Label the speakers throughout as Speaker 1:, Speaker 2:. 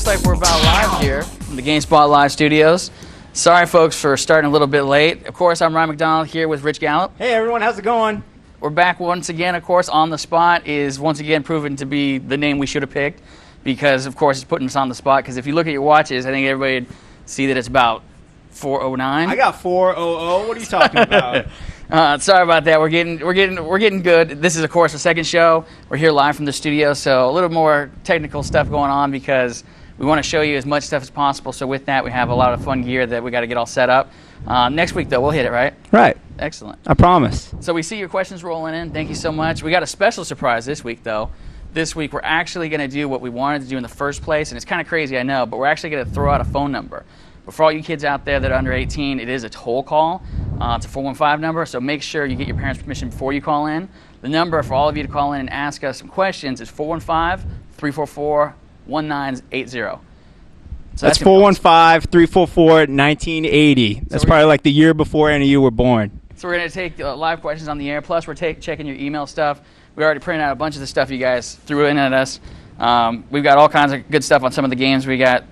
Speaker 1: looks like we're about live here in the GameSpot live studios. Sorry, folks, for starting a little bit late. Of course, I'm Ryan McDonald here with Rich Gallup.
Speaker 2: Hey, everyone. How's it going?
Speaker 1: We're back once again, of course. On the Spot is once again proven to be the name we should have picked because, of course, it's putting us on the spot. Because if you look at your watches, I think everybody would see that it's about 4:09.
Speaker 2: I got 4:00. What are you talking about?
Speaker 1: Sorry about that. We're getting good. This is, of course, the second show. We're here live from the studio, so a little more technical stuff going on because we want to show you as much stuff as possible. So with that, we have a lot of fun gear that we got to get all set up. Next week, though, we'll hit it, right?
Speaker 2: Right.
Speaker 1: Excellent.
Speaker 2: I promise.
Speaker 1: So we see your questions rolling in. Thank you so much. We got a special surprise this week, though. This week, we're actually going to do what we wanted to do in the first place, and it's kind of crazy, I know, but we're actually going to throw out a phone number. But for all you kids out there that are under 18, it is a toll call. It's a 415 number, so make sure you get your parents' permission before you call in. The number for all of you to call in and ask us some questions is 415-344-1980. So
Speaker 2: that's 415-344-1980. That's probably like the year before any of you were born.
Speaker 1: So we're going to take live questions on the air, plus we're checking your email stuff. We already printed out a bunch of the stuff you guys threw in at us. We've got all kinds of good stuff on some of the games we got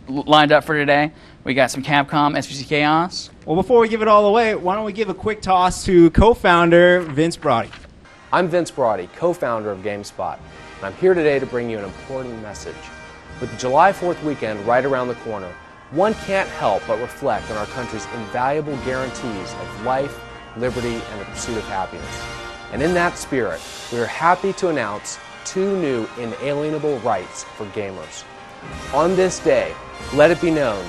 Speaker 1: lined up for today. We got some Capcom, SVC Chaos.
Speaker 2: Well, before we give it all away, why don't we give a quick toss to co-founder Vince Brody.
Speaker 3: I'm Vince Brody, co-founder of GameSpot, and I'm here today to bring you an important message. With the July 4th weekend right around the corner, one can't help but reflect on our country's invaluable guarantees of life, liberty, and the pursuit of happiness. And in that spirit, we are happy to announce 2 new inalienable rights for gamers. On this day, let it be known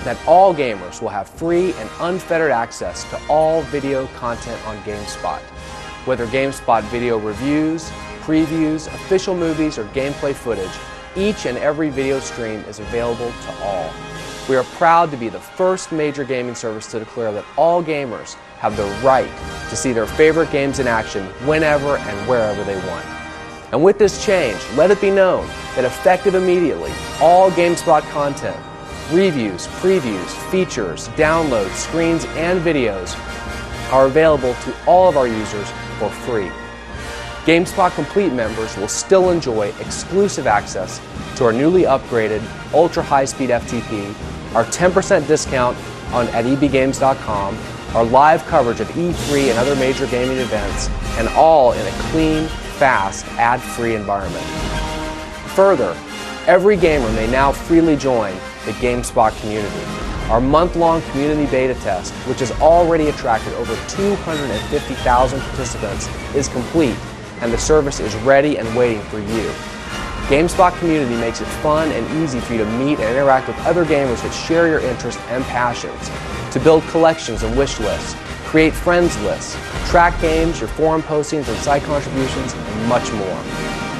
Speaker 3: that all gamers will have free and unfettered access to all video content on GameSpot. Whether GameSpot video reviews, previews, official movies, or gameplay footage, each and every video stream is available to all. We are proud to be the first major gaming service to declare that all gamers have the right to see their favorite games in action whenever and wherever they want. And with this change, let it be known that effective immediately, all GameSpot content, reviews, previews, features, downloads, screens, and videos are available to all of our users for free. GameSpot Complete members will still enjoy exclusive access to our newly upgraded ultra high-speed FTP, our 10% discount at ebgames.com, our live coverage of E3 and other major gaming events, and all in a clean, fast, ad-free environment. Further, every gamer may now freely join the GameSpot community. Our month-long community beta test, which has already attracted over 250,000 participants, is complete, and the service is ready and waiting for you. GameSpot community makes it fun and easy for you to meet and interact with other gamers that share your interests and passions, to build collections and wish lists, create friends lists, track games, your forum postings and site contributions, and much more.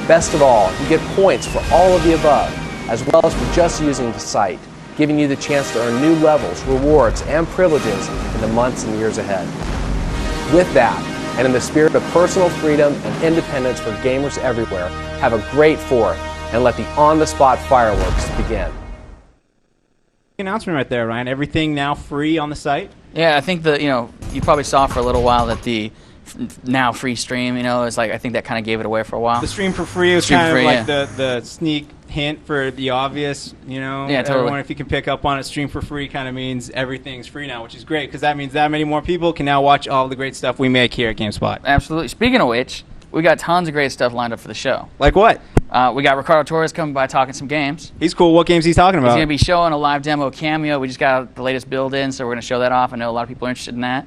Speaker 3: Best of all, you get points for all of the above, as well as for just using the site, giving you the chance to earn new levels, rewards, and privileges in the months and years ahead. With that, and in the spirit of personal freedom and independence for gamers everywhere, have a great 4th and let the on-the-spot fireworks begin.
Speaker 2: Announcement right there, Ryan. Everything now free on the site?
Speaker 1: Yeah, I think you probably saw for a little while that the now free stream, is like, I think that kind of gave it away for a while.
Speaker 2: The stream for free was kind of like the sneak hint for the obvious, Yeah,
Speaker 1: totally.
Speaker 2: Everyone, if you can pick up on it, stream for free kind of means everything's free now, which is great because that means that many more people can now watch all the great stuff we make here at GameSpot.
Speaker 1: Absolutely. Speaking of which, we got tons of great stuff lined up for the show.
Speaker 2: Like what?
Speaker 1: We got Ricardo Torres coming by talking some games.
Speaker 2: He's cool. What games he's talking about?
Speaker 1: He's going to be showing a live demo of Cameo. We just got the latest build in, so we're going to show that off. I know a lot of people are interested in that.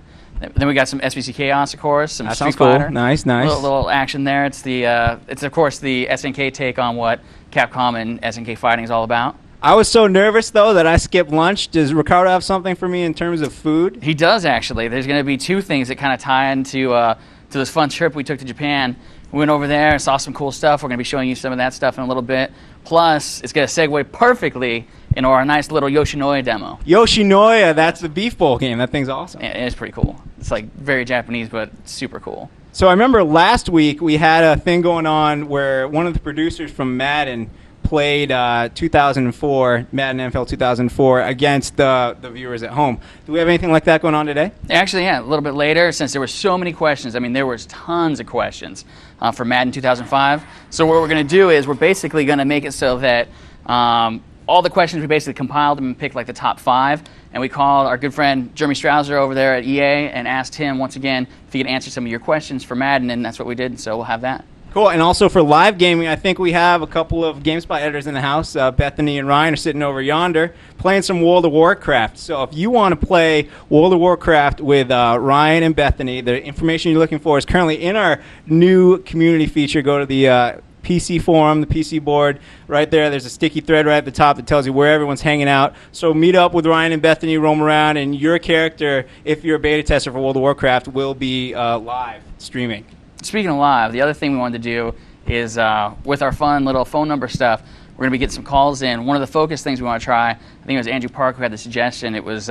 Speaker 1: Then we got some SVC Chaos, of course, some Street Fighter.
Speaker 2: Cool. Nice.
Speaker 1: Little action there. It's it's of course the SNK take on what Capcom and SNK fighting is all about.
Speaker 2: I was so nervous though that I skipped lunch. Does Ricardo have something for me in terms of food?
Speaker 1: He does actually. There's going to be 2 things that kind of tie into to this fun trip we took to Japan. We went over there and saw some cool stuff. We're going to be showing you some of that stuff in a little bit. Plus, it's going to segue perfectly into our nice little Yoshinoya demo.
Speaker 2: Yoshinoya, that's the beef bowl game. That thing's awesome.
Speaker 1: Yeah, it's pretty cool. It's like very Japanese, but super cool.
Speaker 2: So I remember last week we had a thing going on where one of the producers from Madden played 2004, Madden NFL 2004, against the viewers at home. Do we have anything like that going on today?
Speaker 1: Actually, yeah, a little bit later, since there were so many questions. I mean, there was tons of questions for Madden 2005. So what we're going to do is we're basically going to make it so that all all the questions, we basically compiled them and picked like the top 5. And we called our good friend Jeremy Strouser over there at EA and asked him once again if he could answer some of your questions for Madden, and that's what we did. So we'll have that.
Speaker 2: Cool. And also for live gaming, I think we have a couple of GameSpot editors in the house. Bethany and Ryan are sitting over yonder playing some World of Warcraft. So if you want to play World of Warcraft with Ryan and Bethany, the information you're looking for is currently in our new community feature. Go to the PC forum, the PC board. Right there, there's a sticky thread right at the top that tells you where everyone's hanging out. So meet up with Ryan and Bethany, roam around, and your character, if you're a beta tester for World of Warcraft, will be live streaming.
Speaker 1: Speaking of live, the other thing we wanted to do is with our fun little phone number stuff, we're going to be getting some calls in. One of the focus things we want to try, I think it was Andrew Park who had the suggestion, it was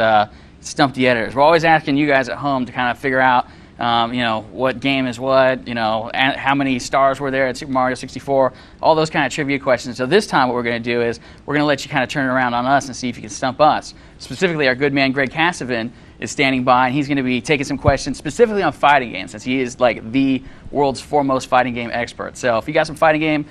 Speaker 1: Stump the Editors. We're always asking you guys at home to kind of figure out what game is what, and how many stars were there at Super Mario 64, all those kind of trivia questions. So this time what we're going to do is we're going to let you kind of turn it around on us and see if you can stump us. Specifically, our good man Greg Casavin is standing by, and he's going to be taking some questions specifically on fighting games, since he is like the world's foremost fighting game expert. So if you got some fighting game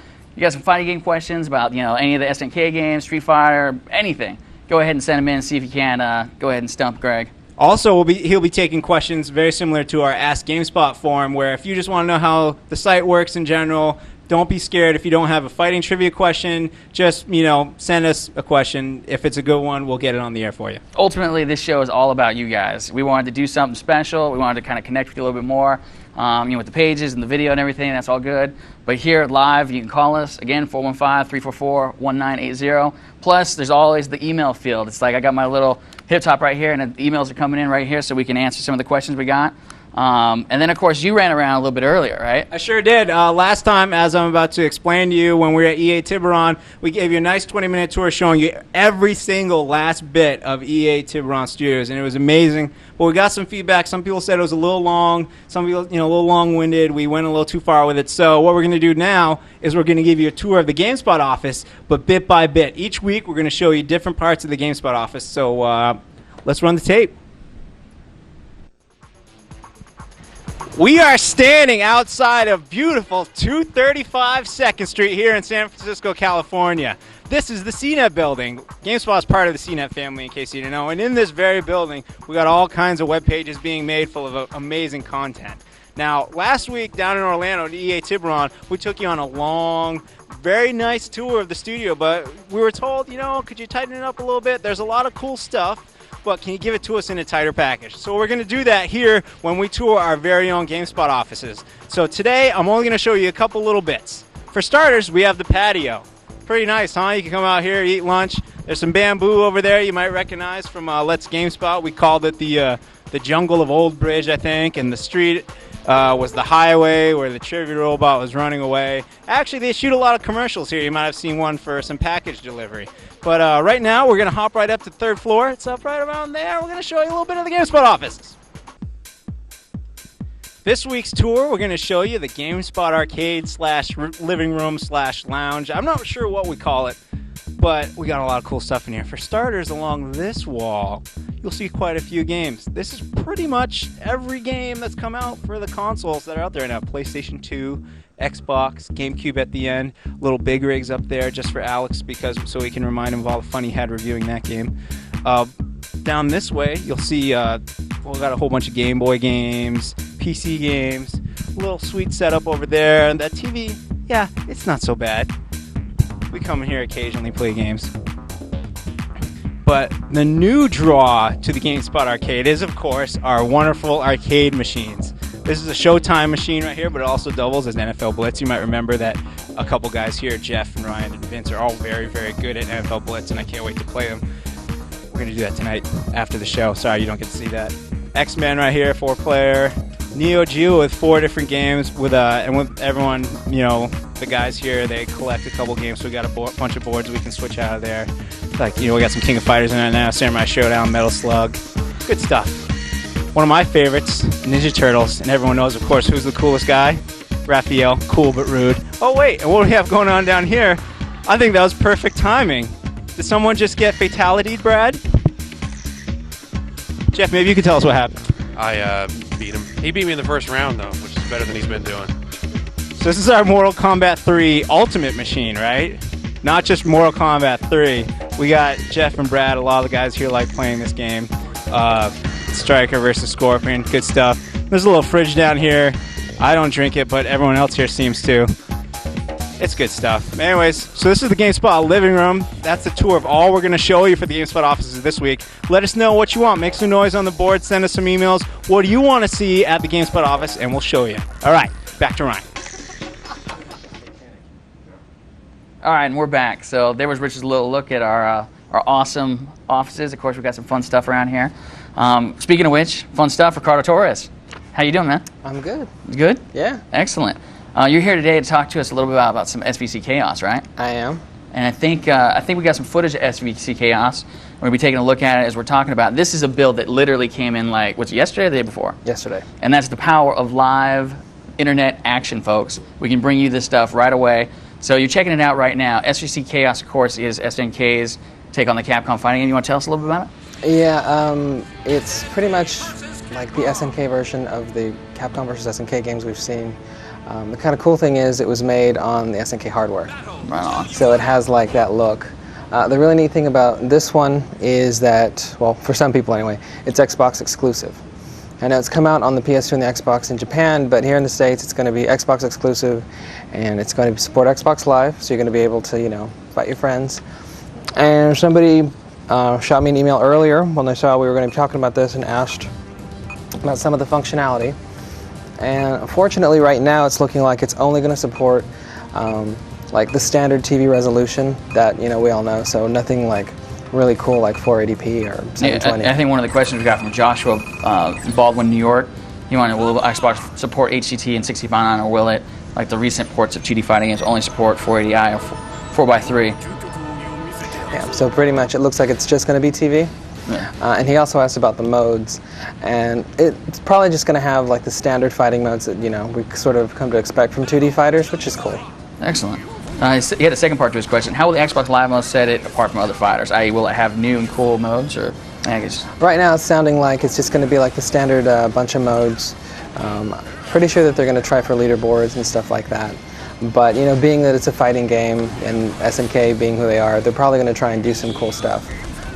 Speaker 1: questions about any of the SNK games, Street Fighter, anything, go ahead and send them in and see if you can go ahead and stump Greg.
Speaker 2: Also, he'll be taking questions very similar to our Ask GameSpot forum, where if you just want to know how the site works in general, don't be scared. If you don't have a fighting trivia question, just send us a question. If it's a good one, we'll get it on the air for you.
Speaker 1: Ultimately, this show is all about you guys. We wanted to do something special. We wanted to kind of connect with you a little bit more, with the pages and the video and everything. That's all good. But here live, you can call us again, 415-344-1980. Plus, there's always the email field. It's like I got my little hip top right here, and the emails are coming in right here, so we can answer some of the questions we got. And then, of course, you ran around a little bit earlier, right?
Speaker 2: I sure did. Last time, as I'm about to explain to you, when we were at EA Tiburon, we gave you a nice 20-minute tour showing you every single last bit of EA Tiburon Studios, and it was amazing. But we got some feedback. Some people said it was a little long. Some people, a little long-winded. We went a little too far with it. So what we're going to do now is we're going to give you a tour of the GameSpot office, but bit by bit. Each week, we're going to show you different parts of the GameSpot office. So let's run the tape. We are standing outside of beautiful 235 2nd Street here in San Francisco, California. This is the CNET building. GameSpot is part of the CNET family, in case you didn't know. And in this very building, we got all kinds of web pages being made full of amazing content. Now, last week down in Orlando at EA Tiburon, we took you on a long, very nice tour of the studio. But we were told, could you tighten it up a little bit? There's a lot of cool stuff. But can you give it to us in a tighter package? So we're going to do that here when we tour our very own GameSpot offices. So today, I'm only going to show you a couple little bits. For starters, we have the patio. Pretty nice, huh? You can come out here, eat lunch. There's some bamboo over there you might recognize from Let's GameSpot. We called it the jungle of Old Bridge, I think, and the street was the highway where the trivia robot was running away. Actually, they shoot a lot of commercials here. You might have seen one for some package delivery. But right now, we're going to hop right up to the 3rd floor. It's up right around there. We're going to show you a little bit of the GameSpot office. This week's tour, we're going to show you the GameSpot arcade / living room / lounge. I'm not sure what we call it, but we got a lot of cool stuff in here. For starters, along this wall, you'll see quite a few games. This is pretty much every game that's come out for the consoles that are out there now. PlayStation 2, Xbox, GameCube at the end, little big rigs up there just for Alex so we can remind him of all the fun he had reviewing that game. Down this way, you'll see we got a whole bunch of Game Boy games, PC games, a little sweet setup over there. And that TV, yeah, it's not so bad. We come in here occasionally, play games. But the new draw to the GameSpot arcade is, of course, our wonderful arcade machines. This is a Showtime machine right here, but it also doubles as NFL Blitz. You might remember that a couple guys here, Jeff and Ryan and Vince, are all very, very good at NFL Blitz, and I can't wait to play them. We're going to do that tonight after the show. Sorry you don't get to see that. X-Men right here, 4-player. Neo Geo with 4 different games and with everyone, the guys here, they collect a couple games, so we got a bunch of boards we can switch out of there. Like, we got some King of Fighters in there now, Samurai Showdown, Metal Slug. Good stuff. One of my favorites, Ninja Turtles, and everyone knows, of course, who's the coolest guy? Raphael, cool but rude. Oh, wait, and what do we have going on down here? I think that was perfect timing. Did someone just get fatality'd, Brad? Jeff, maybe you could tell us what happened.
Speaker 4: I beat him. He beat me in the first round, though, which is better than he's been doing.
Speaker 2: So this is our Mortal Kombat 3 Ultimate machine, right? Not just Mortal Kombat 3. We got Jeff and Brad. A lot of the guys here like playing this game. Striker versus Scorpion. Good stuff. There's a little fridge down here. I don't drink it, but everyone else here seems to. It's good stuff. Anyways, so this is the GameSpot living room. That's the tour of all we're going to show you for the GameSpot offices this week. Let us know what you want. Make some noise on the board. Send us some emails. What do you want to see at the GameSpot office? And we'll show you. All right, back to Ryan.
Speaker 1: All right, and we're back. So there was Rich's little look at our awesome offices. Of course, we got some fun stuff around here. Speaking of which, fun stuff, Ricardo Torres. How you doing, man?
Speaker 5: I'm good.
Speaker 1: Good?
Speaker 5: Yeah.
Speaker 1: Excellent. You're here today to talk to us a little bit about some SVC Chaos, right?
Speaker 5: I am.
Speaker 1: And I think we got some footage of SVC Chaos. We're going to be taking a look at it as we're talking about. This is a build that literally came in like, was it yesterday or the day before?
Speaker 5: Yesterday.
Speaker 1: And that's the power of live internet action, folks. We can bring you this stuff right away. So you're checking it out right now. SVC Chaos, of course, is SNK's take on the Capcom fighting game. You want to tell us a little bit about it?
Speaker 5: Yeah, it's pretty much like the SNK version of the Capcom versus SNK games we've seen. The kind of cool thing is it was made on the SNK hardware.
Speaker 1: Right on.
Speaker 5: So it has like that look. The really neat thing about this one is that, well, for some people anyway, it's Xbox exclusive. I know it's come out on the PS2 and the Xbox in Japan, but here in the States it's going to be Xbox exclusive, and it's going to support Xbox Live, so you're going to be able to, you know, fight your friends. And somebody shot me an email earlier when they saw we were going to be talking about this and asked about some of the functionality. And unfortunately right now it's looking like it's only going to support like the standard TV resolution that, you know, we all know, so nothing like really cool like 480p or 720.
Speaker 1: Yeah, I think one of the questions we got from Joshua Baldwin, New York, he wanted, will Xbox support HDT and 60x9, or will it, like the recent ports of 2D fighting games, only support 480i or 4x3?
Speaker 5: Yeah, so pretty much it looks like it's just going to be TV.
Speaker 1: Yeah.
Speaker 5: And he also asked about the modes, and it's probably just going to have like the standard fighting modes that, you know, we sort of come to expect from 2D fighters, which is cool.
Speaker 1: Excellent. He had a second part to his question. How will the Xbox Live mode set it apart from other fighters? I.e., will it have new and cool modes, or I guess?
Speaker 5: Right now it's sounding like it's just going to be like the standard bunch of modes. Pretty sure that they're going to try for leaderboards and stuff like that. But, you know, being that it's a fighting game and SNK being who they are, they're probably going to try and do some cool stuff.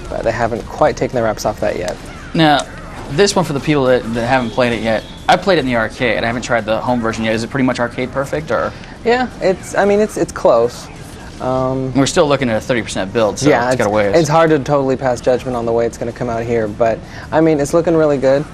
Speaker 5: But they haven't quite taken their wraps off that yet.
Speaker 1: Now, this one for the people that haven't played it yet, I played it in the arcade. I haven't tried the home version yet. Is it pretty much arcade perfect, or?
Speaker 5: Yeah, it's close.
Speaker 1: We're still looking at a 30% build, so
Speaker 5: yeah,
Speaker 1: it's got a ways.
Speaker 5: It's hard to totally pass judgment on the way it's going to come out here, but I mean, it's looking really good.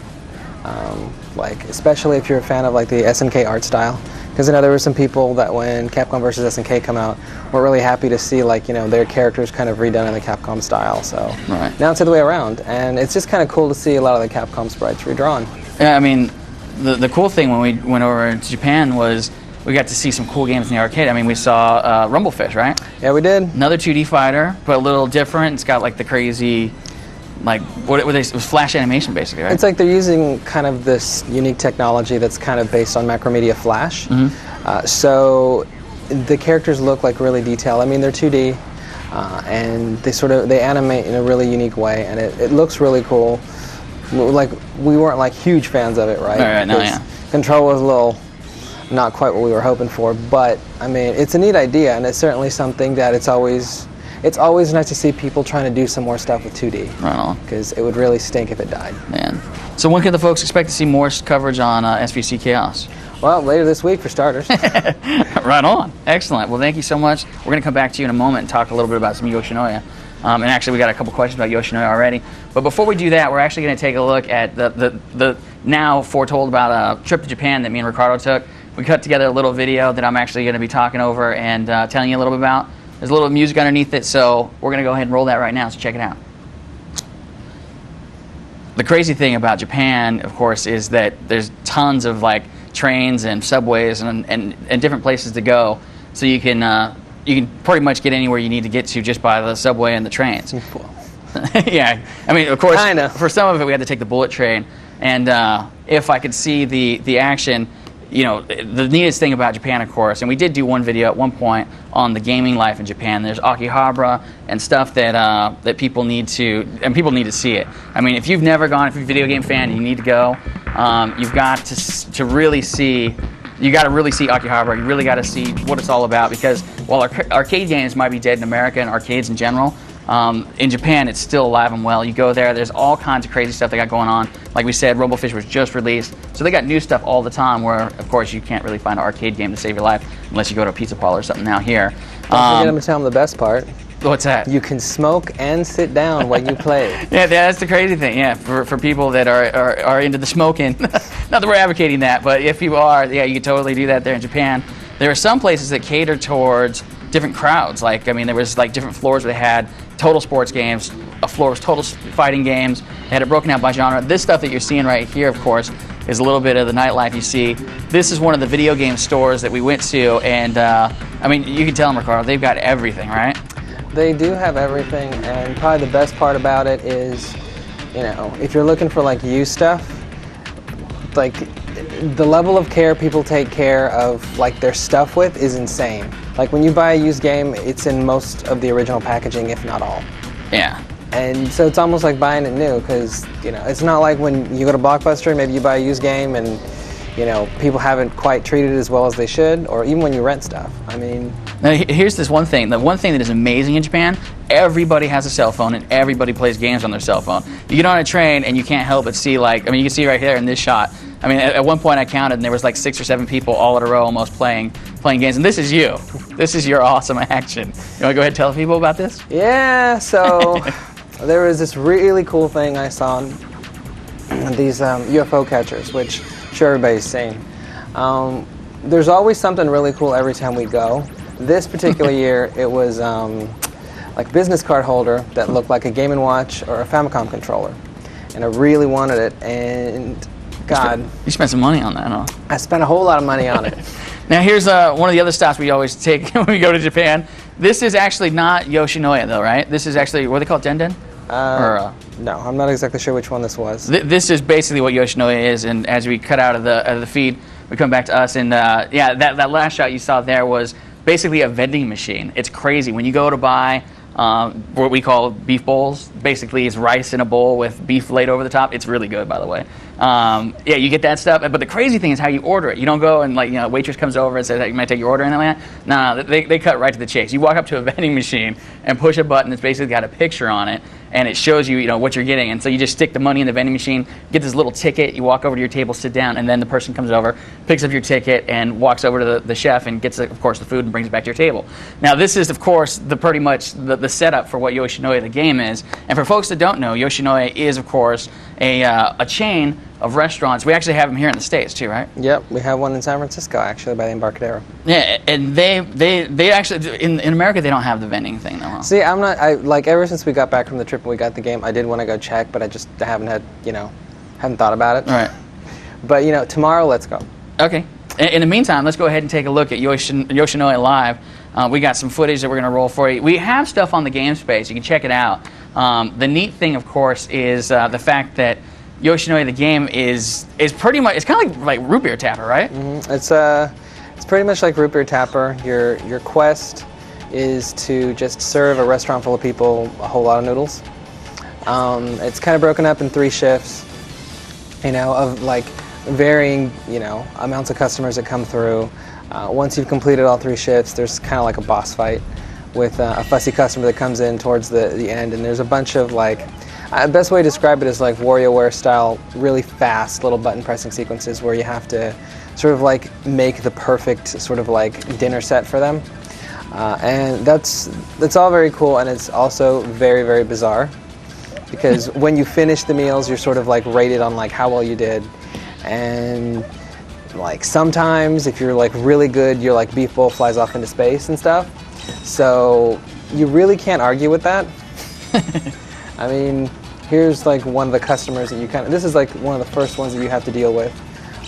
Speaker 5: Like, especially if you're a fan of like the SNK art style, because I know there were some people that when Capcom versus SNK come out were really happy to see, like, you know, their characters kind of redone in the Capcom style. So
Speaker 1: right.
Speaker 5: Now it's the other way around, and it's just kind of cool to see a lot of the Capcom sprites redrawn.
Speaker 1: Yeah, I mean, the cool thing when we went over to Japan was we got to see some cool games in the arcade. I mean, we saw Rumblefish, right?
Speaker 5: Yeah, we did.
Speaker 1: Another 2D fighter, but a little different. It's got like the crazy, like it was flash animation basically, right?
Speaker 5: It's like they're using kind of this unique technology that's kind of based on Macromedia Flash.
Speaker 1: Mm-hmm.
Speaker 5: So the characters look like really detailed. I mean, they're 2D, and they animate in a really unique way, and it looks really cool. Like, we weren't like huge fans of it, right?
Speaker 1: Right, no, yeah.
Speaker 5: Control was a little not quite what we were hoping for, but I mean, it's a neat idea, and it's certainly something that it's always nice to see people trying to do some more stuff with 2D.
Speaker 1: Right on.
Speaker 5: Because it would really stink if it died.
Speaker 1: Man. So when can the folks expect to see more coverage on SVC Chaos?
Speaker 5: Well, later this week for starters.
Speaker 1: Right on. Excellent. Well, thank you so much. We're going to come back to you in a moment and talk a little bit about some Yoshinoya. And actually, we got a couple questions about Yoshinoya already. But before we do that, we're actually going to take a look at the now foretold about trip to Japan that me and Ricardo took. We cut together a little video that I'm actually going to be talking over and telling you a little bit about. There's a little music underneath it, so we're going to go ahead and roll that right now, so check it out. The crazy thing about Japan, of course, is that there's tons of like trains and subways and different places to go, so you can pretty much get anywhere you need to get to just by the subway and the trains. Yeah, I mean, of course,
Speaker 5: Kinda.
Speaker 1: For some of it we had to take the bullet train, and if I could see the action, you know, the neatest thing about Japan, of course, and we did do one video at one point on the gaming life in Japan. There's Akihabara and stuff that people need to see it. I mean, if you've never gone, if you're a video game fan, you need to go. You've got to really see. You got to really see Akihabara. You really got to see what it's all about, because while arcade games might be dead in America and arcades in general, In Japan, it's still alive and well. You go there, there's all kinds of crazy stuff they got going on. Like we said, Robofish was just released, so they got new stuff all the time. Where, of course, you can't really find an arcade game to save your life unless you go to a pizza parlor or something. Now here,
Speaker 5: Don't forget to tell them the best part.
Speaker 1: what's that?
Speaker 5: You can smoke and sit down while you play.
Speaker 1: Yeah, that's the crazy thing. Yeah, for people that are into the smoking. Not that we're advocating that, but if you are, yeah, you can totally do that there in Japan. There are some places that cater towards different crowds. Like, I mean, there was like different floors where they had total sports games, a floor was total fighting games. They had it broken out by genre. This stuff that you're seeing right here, of course, is a little bit of the nightlife you see. This is one of the video game stores that we went to, and I mean, you can tell them, Ricardo, they've got everything, right?
Speaker 5: They do have everything, and probably the best part about it is, you know, if you're looking for like used stuff, like the level of care people take care of like their stuff with is insane. Like when you buy a used game, it's in most of the original packaging, if not all.
Speaker 1: Yeah.
Speaker 5: And so it's almost like buying it new, because, you know, it's not like when you go to Blockbuster, maybe you buy a used game and, you know, people haven't quite treated it as well as they should, or even when you rent stuff. I mean...
Speaker 1: Now, here's this one thing. The one thing that is amazing in Japan, everybody has a cell phone and everybody plays games on their cell phone. You get on a train and you can't help but see, like, I mean, you can see right here in this shot. I mean, at one point I counted and there was like 6 or 7 people all in a row almost playing games. And this is you. This is your awesome action. You want to go ahead and tell people about this?
Speaker 5: Yeah, so there was this really cool thing I saw on these UFO catchers, which I'm sure everybody's seen. There's always something really cool every time we go. This particular year, it was like a business card holder that looked like a Game & Watch or a Famicom controller. And I really wanted it, and God.
Speaker 1: You spent some money on that, huh?
Speaker 5: I spent a whole lot of money on it.
Speaker 1: Now here's one of the other stops we always take when we go to Japan. This is actually not Yoshinoya though, right? This is actually, what do they call it, Den?
Speaker 5: No, I'm not exactly sure which one this was.
Speaker 1: This is basically what Yoshinoya is, and as we cut out of the feed, we come back to us, and yeah, that last shot you saw there was basically a vending machine. It's crazy. When you go to buy what we call beef bowls, basically it's rice in a bowl with beef laid over the top. It's really good, by the way. Yeah, you get that stuff. But the crazy thing is how you order it. You don't go and, like, you know, waitress comes over and says, hey, you might take your order and like that. No, they cut right to the chase. You walk up to a vending machine and push a button that's basically got a picture on it, and it shows you, you know, what you're getting. And so you just stick the money in the vending machine, get this little ticket, you walk over to your table, sit down, and then the person comes over, picks up your ticket, and walks over to the chef and gets, of course, the food and brings it back to your table. Now, this is, of course, pretty much the setup for what Yoshinoya the game is. And for folks that don't know, Yoshinoya is, of course, a chain of restaurants. We actually have them here in the States too, right?
Speaker 5: Yep, we have one in San Francisco actually by the Embarcadero.
Speaker 1: Yeah, and they actually in America they don't have the vending thing though. Huh?
Speaker 5: See, like ever since we got back from the trip and we got the game, I did want to go check, but I just haven't thought about it.
Speaker 1: All right.
Speaker 5: But you know, tomorrow let's go.
Speaker 1: Okay. In the meantime, let's go ahead and take a look at Yoshinoya Live. We got some footage that we're going to roll for you. We have stuff on the game space. You can check it out. The neat thing, of course, is the fact that Yoshinoya the game is pretty much, it's kind of like Root Beer Tapper, right?
Speaker 5: Mm-hmm. It's pretty much like Root Beer Tapper. Your quest is to just serve a restaurant full of people a whole lot of noodles. It's kind of broken up in 3 shifts, you know, of like varying, you know, amounts of customers that come through. Once you've completed all 3 shifts, there's kind of like a boss fight with a fussy customer that comes in towards the end, and there's a bunch of like, the best way to describe it is like WarioWare style, really fast little button pressing sequences where you have to sort of like make the perfect sort of like dinner set for them. And that's all very cool, and it's also very, very bizarre because when you finish the meals, you're sort of like rated on like how well you did. And like sometimes if you're like really good, your like beef bowl flies off into space and stuff. So you really can't argue with that. I mean, here's like one of the customers that you this is like one of the first ones that you have to deal with.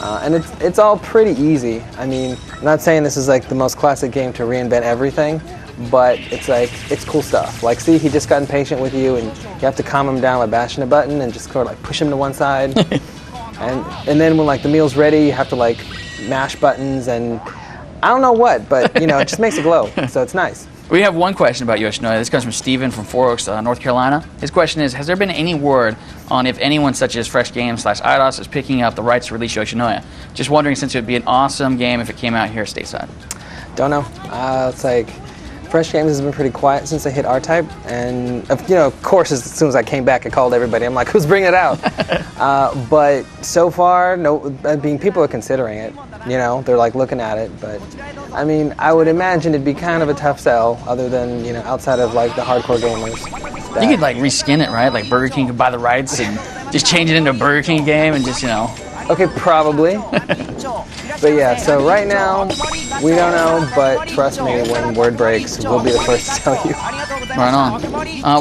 Speaker 5: And it's all pretty easy. I mean, I'm not saying this is like the most classic game to reinvent everything, but it's like, it's cool stuff. Like, see, he just got impatient with you and you have to calm him down by bashing a button and just sort of like push him to one side. and then when like the meal's ready, you have to like mash buttons and I don't know what, but you know, it just makes it glow, so it's nice.
Speaker 1: We have one question about Yoshinoya. This comes from Steven from Four Oaks, North Carolina. His question is, has there been any word on if anyone such as Fresh Games / IDOS is picking up the rights to release Yoshinoya? Just wondering, since it would be an awesome game if it came out here stateside.
Speaker 5: Don't know. It's like Fresh Games has been pretty quiet since they hit R-Type, and of course, as soon as I came back, I called everybody. I'm like, who's bringing it out? But so far, no. I mean, people are considering it. They're like looking at it, but I mean, I would imagine it'd be kind of a tough sell, other than outside of like the hardcore gamers.
Speaker 1: You could like reskin it, right? Like Burger King could buy the rights and just change it into a Burger King game and just
Speaker 5: Okay, probably. But yeah, so right now, we don't know, but trust me, when word breaks, we'll be the first to tell you.
Speaker 1: Right on.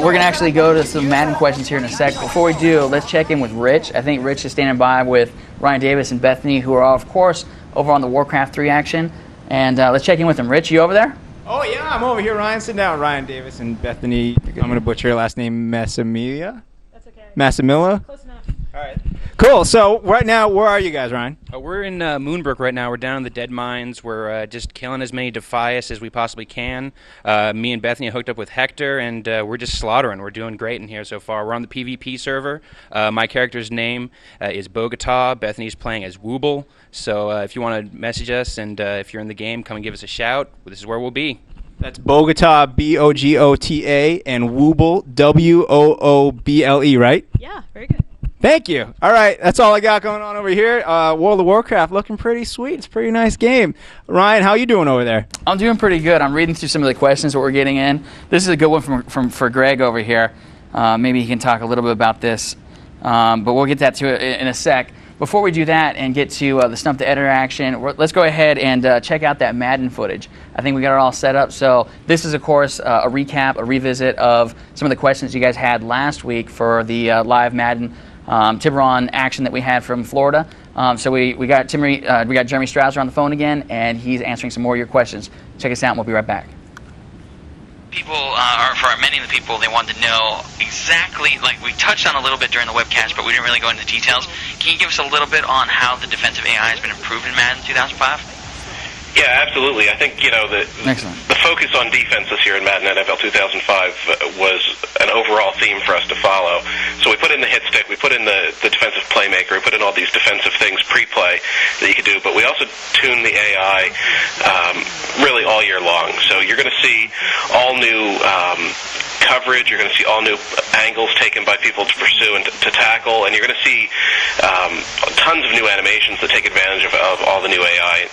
Speaker 1: We're going to actually go to some Madden questions here in a sec. Before we do, let's check in with Rich. I think Rich is standing by with Ryan Davis and Bethany, who are, of course, over on the Warcraft 3 action. And let's check in with them. Rich, you over there?
Speaker 2: Oh, yeah, I'm over here, Ryan. Sit down. Ryan Davis and Bethany. I'm going to butcher your last name, Massimilla?
Speaker 6: That's okay.
Speaker 2: Massimilla?
Speaker 6: Close enough.
Speaker 2: All right. Cool. So right now, where are you guys, Ryan?
Speaker 7: We're in Moonbrook right now. We're down in the Dead Mines. We're just killing as many Defias as we possibly can. Me and Bethany are hooked up with Hector, and we're just slaughtering. We're doing great in here so far. We're on the PvP server. My character's name is Bogota. Bethany's playing as Wooble. So if you want to message us, and if you're in the game, come and give us a shout. This is where we'll be.
Speaker 2: That's Bogota, Bogota, and Wooble, Wooble, right?
Speaker 6: Yeah, very good.
Speaker 2: Thank you. All right, that's all I got going on over here. World of Warcraft looking pretty sweet. It's a pretty nice game. Ryan, how you doing over there?
Speaker 1: I'm doing pretty good. I'm reading through some of the questions that we're getting in. This is a good one for Greg over here. Maybe he can talk a little bit about this, but we'll get that to it in a sec. Before we do that and get to the Stump the Editor action, let's go ahead and check out that Madden footage. I think we got it all set up. So this is, of course, a recap, a revisit of some of the questions you guys had last week for the live Madden Tiburon action that we had from Florida. So we got Jeremy Strouser on the phone again, and he's answering some more of your questions. Check us out, and we'll be right back.
Speaker 8: Many of the people, they wanted to know exactly, like we touched on a little bit during the webcast, but we didn't really go into details. Can you give us a little bit on how the defensive AI has been improved in Madden 2005?
Speaker 9: Yeah, absolutely. I think, the focus on defense this year in Madden NFL 2005 was an overall theme for us to follow. So we put in the hit stick, we put in the defensive playmaker, we put in all these defensive things pre-play that you could do, but we also tuned the AI really all year long. So you're going to see all new coverage, you're going to see all new angles taken by people to pursue and to tackle, and you're going to see tons of new animations that take advantage of all the new AI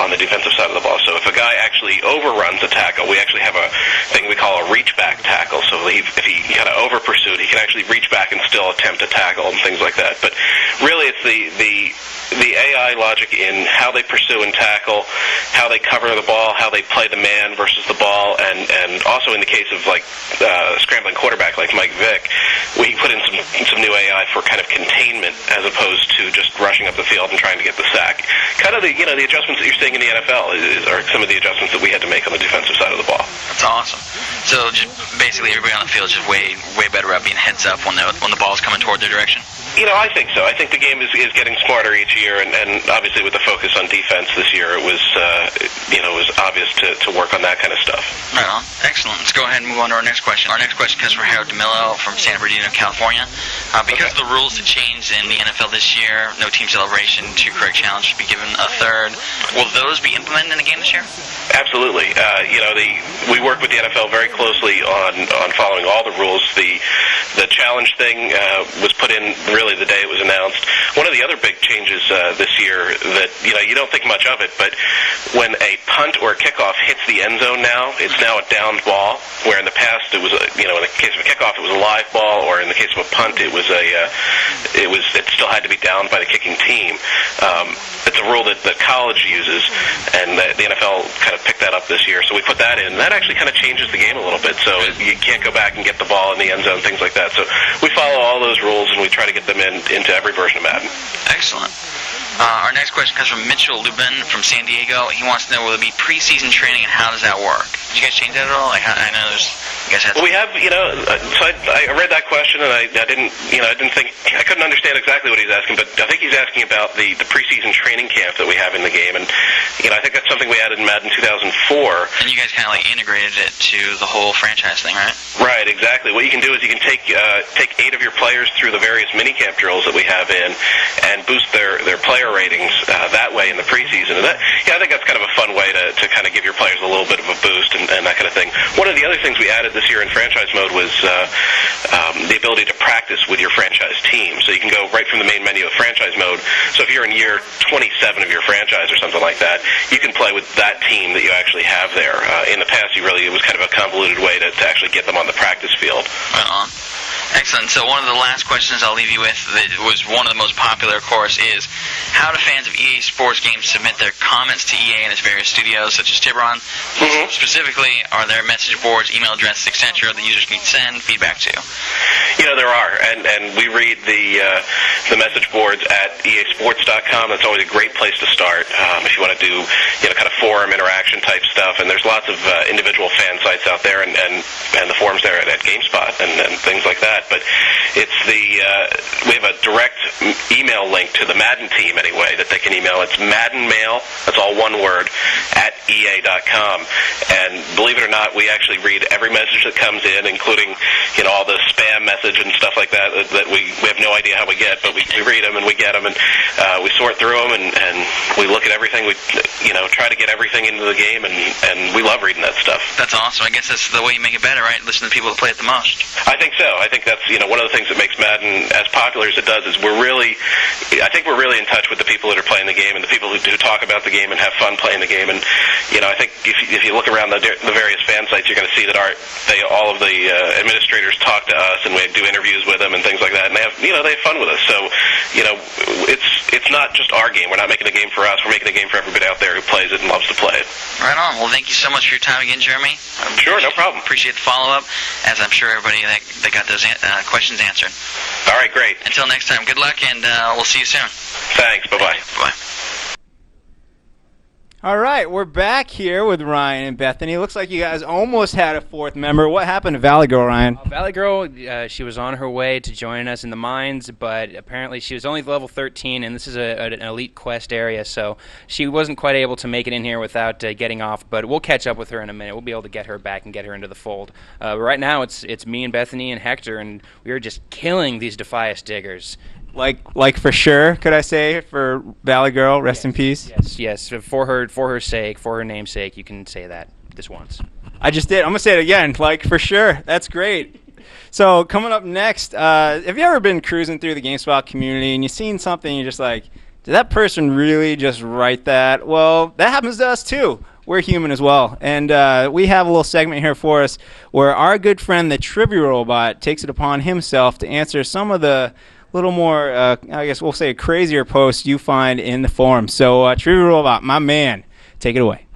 Speaker 9: on the defensive side of the ball. So if a guy actually overruns a tackle, we actually have a thing we call a reach back tackle. So if he kind of over pursued, he can actually reach back and still attempt to tackle and things like that. But really, it's the AI logic in how they pursue and tackle, how they cover the ball, how they play the man versus the ball, and also in the case of like scrambling quarterback like Mike Vick, we put in some new AI for kind of containment as opposed to just rushing up the field and trying to get the sack. Kind of the adjustments that you're seeing in the NFL are some of the adjustments that we had to make on the defensive side of the ball.
Speaker 8: That's awesome. So just basically everybody on the field is just way better at being heads up when the ball's coming toward their direction.
Speaker 9: I think so. I think the game is getting smarter each year, and obviously with the focus on defense this year, it was obvious to work on that kind of stuff.
Speaker 8: Right on. Excellent. Let's go ahead and move on to our next question. Our next question comes from Harold DeMillo from San Bernardino, California. Because of the rules that changed in the NFL this year, no team celebration, 2 correct challenges should be given a third. Will those be implemented in the game this year?
Speaker 9: Absolutely. We work with the NFL very closely on following all the rules. The challenge thing was put in really the day it was announced. One of the other big changes this year that you don't think much of it, but when a punt or a kickoff hits the end zone now, it's now a downed ball. Where in the past it was in the case of a kickoff it was a live ball, or in the case of a punt it still had to be downed by the kicking team. It's a rule that college uses, and the NFL kind of picked that up this year. So we put that in. That actually kind of changes the game a little bit. So you can't go back and get the ball in the end zone, things like that. So we follow all those rules, and we try to get them into every version of Madden.
Speaker 8: Excellent. Our next question comes from Mitchell Lubin from San Diego. He wants to know, will there be preseason training, and how does that work? Did you guys change that at all? I know there's You guys had
Speaker 9: Well, we have, so I read that question and I couldn't understand exactly what he's asking, but I think he's asking about the preseason training camp that we have in the game, and I think that's something we added in Madden 2004.
Speaker 8: And you guys kind of like integrated it to the whole franchise thing, right?
Speaker 9: Right, exactly. What you can do is you can take 8 of your players through the various minicamp drills that we have in, and boost their player ratings that way in the preseason. And I think that's kind of a fun way to kind of give your players a little bit of a boost and that kind of thing. One of the other things we added this year in franchise mode was the ability to practice with your franchise team. So you can go right from the main menu of franchise mode. So if you're in year 27 of your franchise or something like that, you can play with that team that you actually have there. In the past, it was kind of a convoluted way to actually get them on the practice field.
Speaker 8: Right on. Excellent. So one of the last questions I'll leave you with that was one of the most popular, of course, is how do fans of EA Sports games submit their comments to EA and its various studios, such as Tiburon?
Speaker 9: Mm-hmm.
Speaker 8: Specifically, are there message boards, email addresses, etc. that users can send feedback to?
Speaker 9: There are, and we read the message boards at easports.com. That's always a great place to start if you want to do kind of forum interaction type stuff. And there's lots of individual fan sites out there and the forums there at GameSpot and things like that. But it's we have a direct email link to the Madden team anyway that they can email. It's Madden Mail, that's all one word, at EA.com. And believe it or not, we actually read every message that comes in, including all the spam message and stuff like that we have no idea how we get, but we read them and we get them, and we sort through them and we look at everything. We try to get everything into the game, and we love reading that stuff.
Speaker 8: That's awesome. I guess that's the way you make it better, right? Listen to the people that play it the most.
Speaker 9: I think so. I think that's one of the things that makes Madden as popular as it does is I think we're really in touch with the people that are playing the game and the people who talk about the game and have fun playing the game. And I think if you look around the various fan sites, you're going to see that all of the administrators talk to us and we do interviews with them and things like that, and they have fun with us. So it's not just our game. We're not making a game for us. We're making a game for everybody out there who plays it and loves to play it.
Speaker 8: Right on. Well, thank you so much for your time again, Jeremy.
Speaker 9: Sure, no problem.
Speaker 8: Appreciate the follow-up, as I'm sure everybody that got those questions answered.
Speaker 9: All right, great.
Speaker 8: Until next time, good luck, and we'll see you soon.
Speaker 9: Thanks. Bye-bye.
Speaker 8: Bye.
Speaker 2: All right, we're back here with Ryan and Bethany. Looks like you guys almost had a fourth member. What happened to Valley Girl, Ryan?
Speaker 7: Valley Girl, she was on her way to joining us in the mines, but apparently she was only level 13, and this is an elite quest area, so she wasn't quite able to make it in here without getting off, but we'll catch up with her in a minute. We'll be able to get her back and get her into the fold. But right now, it's me and Bethany and Hector, and we are just killing these Defias diggers.
Speaker 2: Like for sure, could I say, for Valley Girl, rest in peace?
Speaker 7: Yes. For her sake, for her name's sake, you can say that this once.
Speaker 2: I just did. I'm going to say it again, like for sure. That's great. So coming up next, have you ever been cruising through the GameSpot community and you've seen something and you're just like, did that person really just write that? Well, that happens to us too. We're human as well. And we have a little segment here for us where our good friend, the Trivia Robot, takes it upon himself to answer some of the little more, I guess we'll say, crazier posts you find in the forum. So, Trivia Robot, my man, take it away.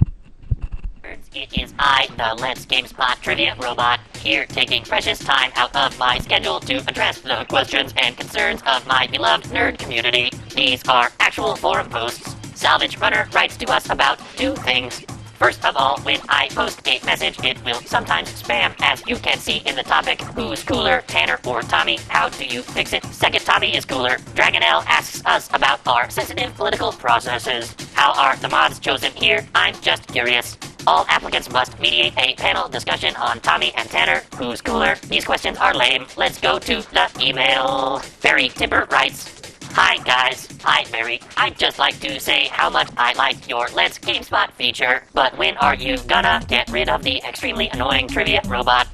Speaker 6: It is I, the Let's GameSpot Trivia Robot, here taking precious time out of my schedule to address the questions and concerns of my beloved nerd community. These are actual forum posts. Salvage Runner writes to us about 2 things. First of all, when I post a message, it will sometimes spam, as you can see in the topic, who's cooler, Tanner or Tommy? How do you fix it? Second, Tommy is cooler. Dragon L asks us about our sensitive political processes. How are the mods chosen here? I'm just curious. All applicants must mediate a panel discussion on Tommy and Tanner. Who's cooler? These questions are lame. Let's go to the email. Barry Tipper writes, Hi guys, hi Mary. I'd just like to say how much I like your Let's GameSpot feature, but when are you gonna get rid of the extremely annoying Trivia Robot?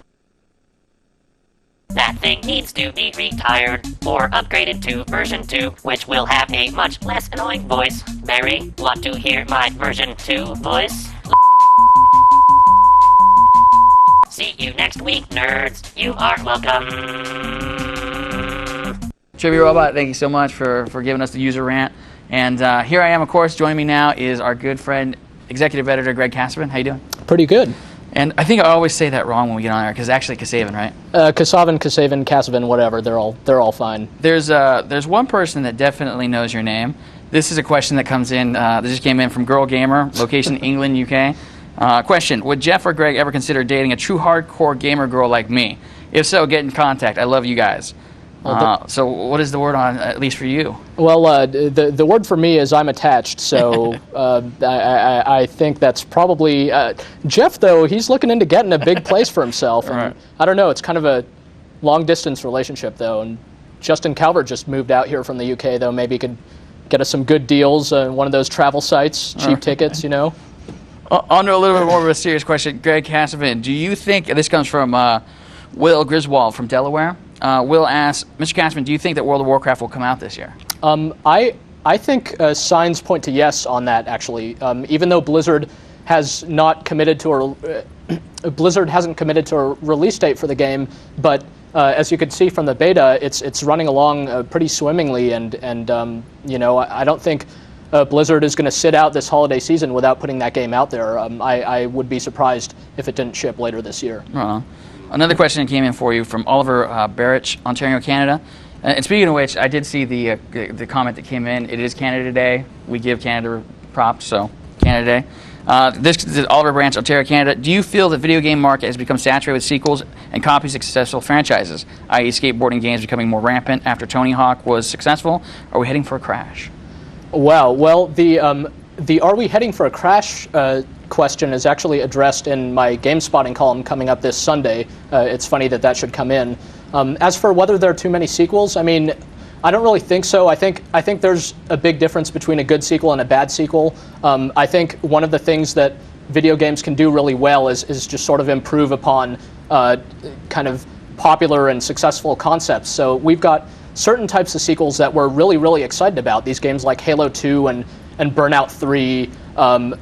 Speaker 6: That thing needs to be retired, or upgraded to version 2, which will have a much less annoying voice. Mary, want to hear my version 2 voice? See you next week, nerds. You are welcome.
Speaker 1: Trivia Robot, thank you so much for giving us the user rant. And here I am, of course. Joining me now is our good friend, executive editor Greg Kasavin. How you doing?
Speaker 10: Pretty good.
Speaker 1: And I think I always say that wrong when we get on there, because it's actually Kasavin, right?
Speaker 10: Kasavin, whatever. They're all fine.
Speaker 1: There's one person that definitely knows your name. This is a question that comes in. This just came in from Girl Gamer, location England, UK. Question: would Jeff or Greg ever consider dating a true hardcore gamer girl like me? If so, get in contact. I love you guys. So what is the word on, at least for you?
Speaker 10: Well, the word for me is I'm attached, so I think that's probably... Jeff, though, he's looking into getting a big place for himself. And I don't know, it's kind of a long-distance relationship, though, and Justin Calvert just moved out here from the UK, though. Maybe he could get us some good deals on one of those travel sites, cheap tickets, you know?
Speaker 1: On to a little bit more of a serious question. Greg Cassavin, do you think... This comes from Will Griswold from Delaware. Will asks, Mr. Cassman, do you think that World of Warcraft will come out this year?
Speaker 10: I think signs point to yes on that, actually. Even though Blizzard has not committed to Blizzard hasn't committed to a release date for the game, but as you can see from the beta, it's running along pretty swimmingly, and you know, I don't think Blizzard is going to sit out this holiday season without putting that game out there. I would be surprised if it didn't ship later this year.
Speaker 1: Another question came in for you from Oliver Barrich, Ontario, Canada. And speaking of which, I did see the comment that came in. It is Canada Day. We give Canada props, so Canada Day. This is Oliver Branch, Ontario, Canada. Do you feel the video game market has become saturated with sequels and copies of successful franchises, i.e. skateboarding games becoming more rampant after Tony Hawk was successful? Are we heading for a crash?
Speaker 10: Wow. Well, the are we heading for a crash question is actually addressed in my GameSpotting column coming up this Sunday. It's funny that should come in. As for whether there are too many sequels, I mean, I don't really think so. I think there's a big difference between a good sequel and a bad sequel. I think one of the things that video games can do really well is just sort of improve upon kind of popular and successful concepts. So we've got certain types of sequels that we're really, really excited about. These games like Halo 2 and Burnout 3,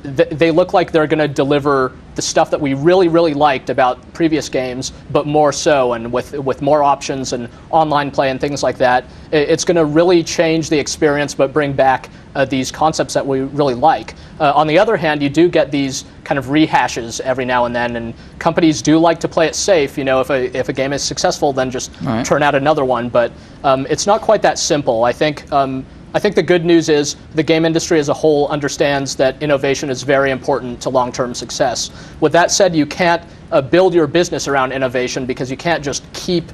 Speaker 10: they look like they're going to deliver the stuff that we really, really liked about previous games, but more so, and with more options and online play and things like that. It's going to really change the experience, but bring back these concepts that we really like. On the other hand, you do get these kind of rehashes every now and then, and companies do like to play it safe. You know, if a game is successful, then just turn out another one. But it's not quite that simple. I think the good news is the game industry as a whole understands that innovation is very important to long-term success. With that said, you can't build your business around innovation because you can't just keep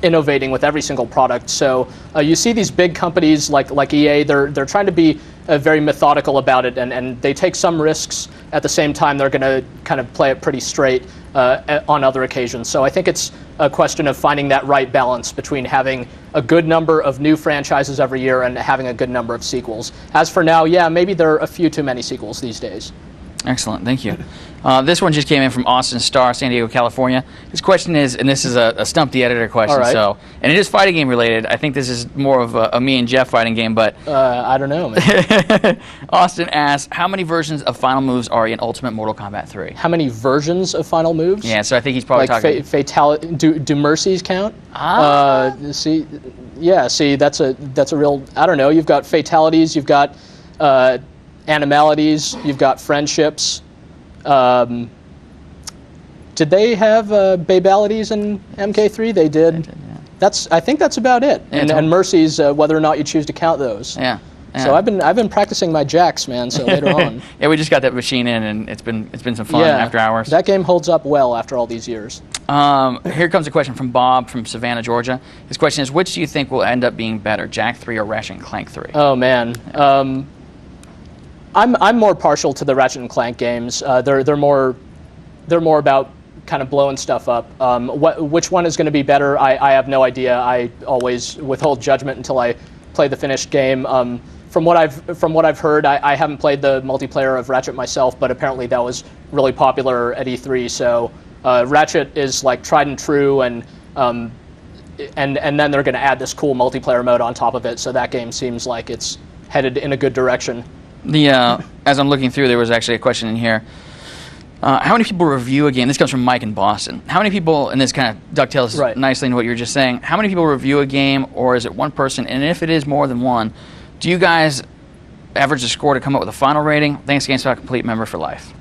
Speaker 10: innovating with every single product. So you see these big companies like EA, they're trying to be very methodical about it, and they take some risks. At the same time, they're going to kind of play it pretty straight on other occasions. So I think it's a question of finding that right balance between having a good number of new franchises every year and having a good number of sequels. As for now, yeah, maybe there are a few too many sequels these days.
Speaker 1: Excellent, thank you. This one just came in from Austin Starr, San Diego, California. His question is, and this is a Stump the Editor question, so, and it is fighting game related. I think this is more of a me and Jeff fighting game, but...
Speaker 10: I don't know, man.
Speaker 1: Austin asks, how many versions of Final Moves are in Ultimate Mortal Kombat 3?
Speaker 10: How many versions of Final Moves?
Speaker 1: Yeah, so I think he's probably talking...
Speaker 10: Fatality. Do mercies count? See, that's a real... I don't know. You've got fatalities, you've got animalities, you've got friendships. Did they have babalities in MK3? They did. Yeah. I think that's about it. Yeah, and mercies, whether or not you choose to count those.
Speaker 1: Yeah.
Speaker 10: So I've been practicing my jacks, man. So later on.
Speaker 1: Yeah, we just got that machine in, and it's been some fun after hours.
Speaker 10: That game holds up well after all these years.
Speaker 1: Here comes a question from Bob from Savannah, Georgia. His question is, which do you think will end up being better, Jak 3 or Ratchet and Clank 3?
Speaker 10: Oh man. I'm more partial to the Ratchet and Clank games. They're more about kind of blowing stuff up. Which one is going to be better? I have no idea. I always withhold judgment until I play the finished game. From what I've heard, I haven't played the multiplayer of Ratchet myself, but apparently that was really popular at E3. So Ratchet is like tried and true, and then they're going to add this cool multiplayer mode on top of it. So that game seems like it's headed in a good direction.
Speaker 1: As I'm looking through, there was actually a question in here. How many people review a game? This comes from Mike in Boston. How many people, and this kind of dovetails nicely into what you were just saying, how many people review a game, or is it one person? And if it is more than one, do you guys average a score to come up with a final rating? Thanks, GameSpot Complete member for life.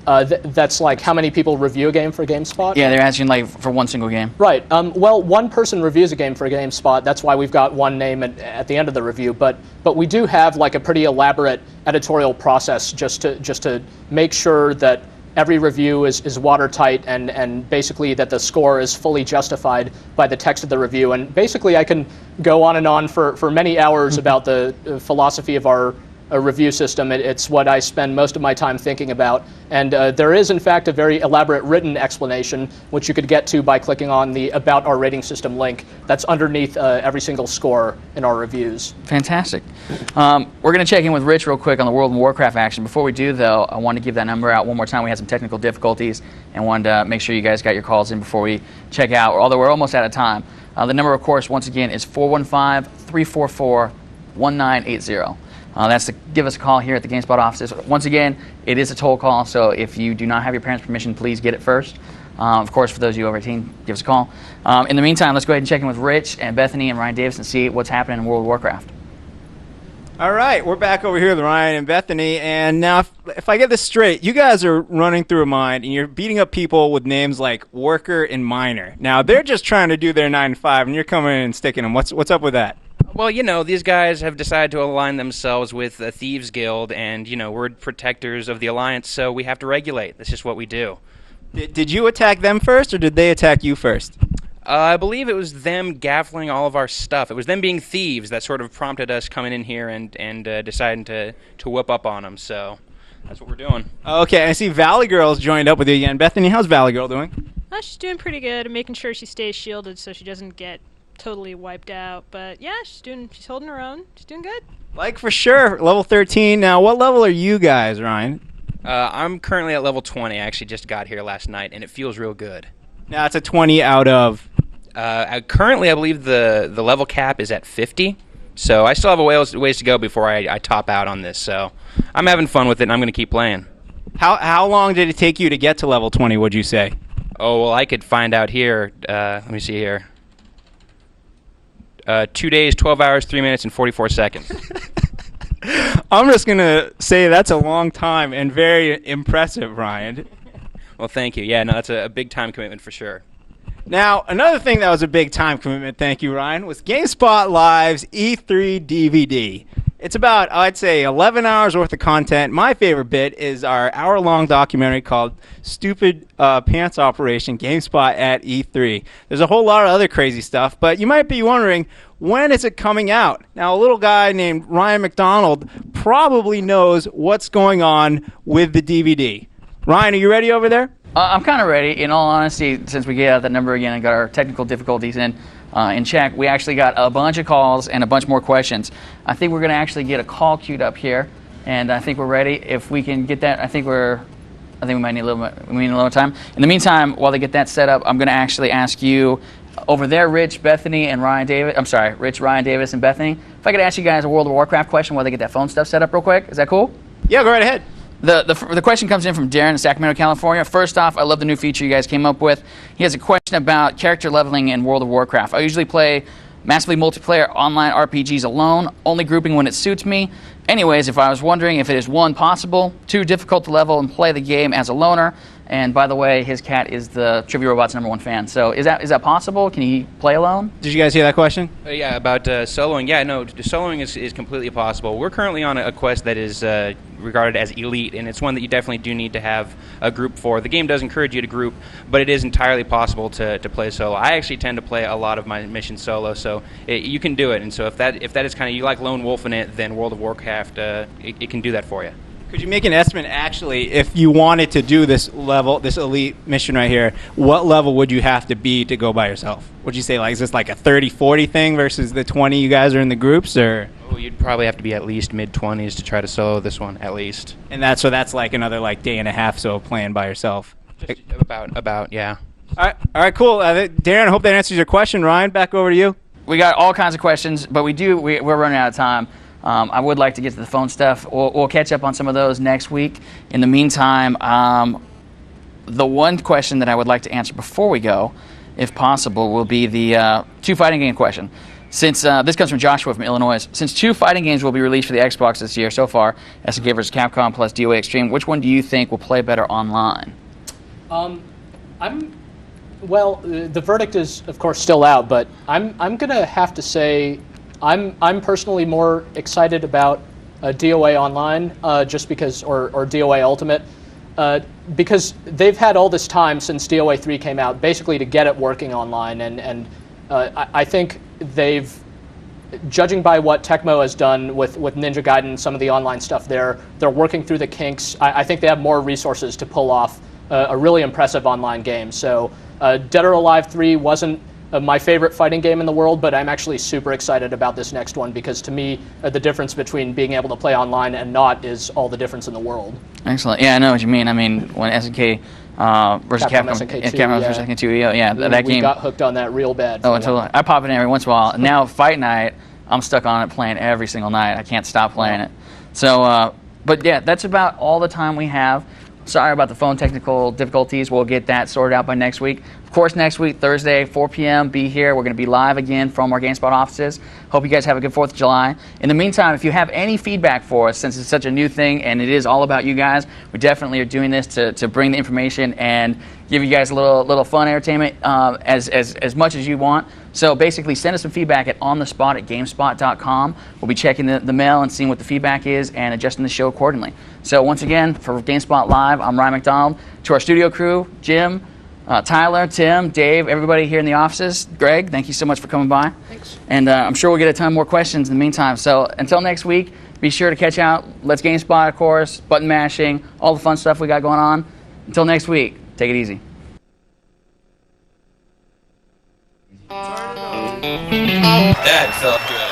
Speaker 10: That's like how many people review a game for GameSpot?
Speaker 1: Yeah, they're asking like for one single game.
Speaker 10: Right. Well, one person reviews a game for GameSpot. That's why we've got one name at the end of the review. But we do have like a pretty elaborate editorial process just to make sure that every review is watertight and basically that the score is fully justified by the text of the review. And basically I can go on and on for many hours about the philosophy of our review system. It's what I spend most of my time thinking about. And there is, in fact, a very elaborate written explanation, which you could get to by clicking on the About Our Rating System link that's underneath every single score in our reviews.
Speaker 1: Fantastic. We're going to check in with Rich real quick on the World of Warcraft action. Before we do, though, I want to give that number out one more time. We had some technical difficulties and wanted to make sure you guys got your calls in before we check out, although we're almost out of time. The number, of course, once again, is 415-344-1980. That's to give us a call here at the GameSpot offices. Once again, it is a toll call, so if you do not have your parents' permission, please get it first. Of course, for those of you over 18, give us a call. In the meantime, let's go ahead and check in with Rich and Bethany and Ryan Davis and see what's happening in World of Warcraft.
Speaker 2: All right, we're back over here with Ryan and Bethany, and now if I get this straight, you guys are running through a mine, and you're beating up people with names like Worker and Miner. Now, they're just trying to do their 9 to 5, and you're coming in and sticking them. What's up with that?
Speaker 7: Well, these guys have decided to align themselves with the Thieves Guild, and, we're protectors of the Alliance, so we have to regulate. That's just what we do.
Speaker 2: Did you attack them first, or did they attack you first?
Speaker 7: I believe it was them gaffling all of our stuff. It was them being thieves that sort of prompted us coming in here and deciding to whoop up on them, so that's what we're doing.
Speaker 2: Okay, I see Valley Girl's joined up with you again. Bethany, how's Valley Girl doing?
Speaker 11: She's doing pretty good. I'm making sure she stays shielded so she doesn't get totally wiped out, but yeah, she's holding her own. She's doing good.
Speaker 2: Like for sure, level 13. Now, what level are you guys, Ryan?
Speaker 7: I'm currently at level 20. I actually just got here last night, and it feels real good.
Speaker 2: Now it's a 20 out of.
Speaker 7: Currently, I believe the level cap is at 50, so I still have a ways to go before I top out on this. So I'm having fun with it, and I'm going to keep playing.
Speaker 2: How long did it take you to get to level 20? Would you say?
Speaker 7: Oh well, I could find out here. Let me see here. 2 days, 12 hours, 3 minutes, and 44 seconds.
Speaker 2: I'm just going to say that's a long time and very impressive, Ryan.
Speaker 7: Well, thank you. Yeah, no, that's a big time commitment for sure.
Speaker 2: Now, another thing that was a big time commitment, thank you, Ryan, was GameSpot Live's E3 DVD. It's about, I'd say, 11 hours worth of content. My favorite bit is our hour-long documentary called Stupid Pants Operation, GameSpot at E3. There's a whole lot of other crazy stuff, but you might be wondering, when is it coming out? Now, a little guy named Ryan McDonald probably knows what's going on with the DVD. Ryan, are you ready over there?
Speaker 1: I'm kind of ready. In all honesty, since we get out that number again and got our technical difficulties in check, we actually got a bunch of calls and a bunch more questions. I think we're going to actually get a call queued up here, and I think we're ready. If we can get that, I think we might need a little time. In the meantime, while they get that set up, I'm going to actually ask you over there, Rich, Bethany, and Ryan Davis. I'm sorry, Rich, Ryan Davis, and Bethany. If I could ask you guys a World of Warcraft question while they get that phone stuff set up real quick, is that cool?
Speaker 2: Yeah, go right ahead.
Speaker 1: The question comes in from Darren in Sacramento, California. First off, I love the new feature you guys came up with. He has a question about character leveling in World of Warcraft. I usually play massively multiplayer online RPGs alone, only grouping when it suits me. Anyways, if I was wondering if it is 1, possible, 2, difficult to level and play the game as a loner, and by the way, his cat is the Trivia Robot's #1 fan. So is that possible? Can he play alone?
Speaker 2: Did you guys hear that question?
Speaker 7: Yeah, about soloing. Yeah, no, soloing is completely possible. We're currently on a quest that is regarded as elite, and it's one that you definitely do need to have a group for. The game does encourage you to group, but it is entirely possible to play solo. I actually tend to play a lot of my missions solo, so you can do it. And so if that is kind of, you like lone wolf in it, then World of Warcraft, it can do that for you.
Speaker 2: Could you make an estimate, actually, if you wanted to do this elite mission right here, what level would you have to be to go by yourself? Would you say, is this like a 30-40 thing versus the 20 you guys are in the groups, or?
Speaker 7: Oh, you'd probably have to be at least mid-20s to try to solo this one, at least.
Speaker 2: And that's like another day and a half so playing by yourself.
Speaker 7: Just about, yeah.
Speaker 2: All right, cool. Darren, I hope that answers your question. Ryan, back over to you.
Speaker 1: We got all kinds of questions, but we're running out of time. I would like to get to the phone stuff. We'll catch up on some of those next week. In the meantime, the one question that I would like to answer before we go, if possible, will be the 2 fighting game question. Since this comes from Joshua from Illinois. Since 2 fighting games will be released for the Xbox this year so far, as it gives Capcom plus DOA Extreme, which one do you think will play better online?
Speaker 10: Well, the verdict is, of course, still out, but I'm going to have to say I'm personally more excited about DOA Online, just because, or DOA Ultimate, because they've had all this time since DOA 3 came out, basically to get it working online, and I think they've, judging by what Tecmo has done with Ninja Gaiden and some of the online stuff, they're working through the kinks. I think they have more resources to pull off a really impressive online game. So Dead or Alive 3 wasn't my favorite fighting game in the world, but I'm actually super excited about this next one because to me, the difference between being able to play online and not is all the difference in the world.
Speaker 1: Excellent. Yeah, I know what you mean. I mean, when SNK versus Capcom versus SNK2, yeah, that game.
Speaker 10: We got hooked on that real bad.
Speaker 1: Oh, totally. I pop it in every once in a while. And now Fight Night, I'm stuck on it playing every single night. I can't stop playing it. So, but yeah, that's about all the time we have. Sorry about the phone technical difficulties. We'll get that sorted out by next week. Of course, next week, Thursday, 4 p.m., be here. We're going to be live again from our GameSpot offices. Hope you guys have a good 4th of July. In the meantime, if you have any feedback for us, since it's such a new thing and it is all about you guys, we definitely are doing this to bring the information and give you guys a little fun entertainment as much as you want. So basically, send us some feedback at onthespot@gamespot.com. We'll be checking the mail and seeing what the feedback is and adjusting the show accordingly. So once again, for GameSpot Live, I'm Ryan McDonald. To our studio crew, Jim, Tyler, Tim, Dave, everybody here in the offices. Greg, thank you so much for coming by.
Speaker 10: Thanks.
Speaker 1: And I'm sure we'll get a ton more questions in the meantime. So until next week, be sure to catch out Let's GameSpot, of course, button mashing, all the fun stuff we got going on. Until next week, take it easy.
Speaker 12: That felt good.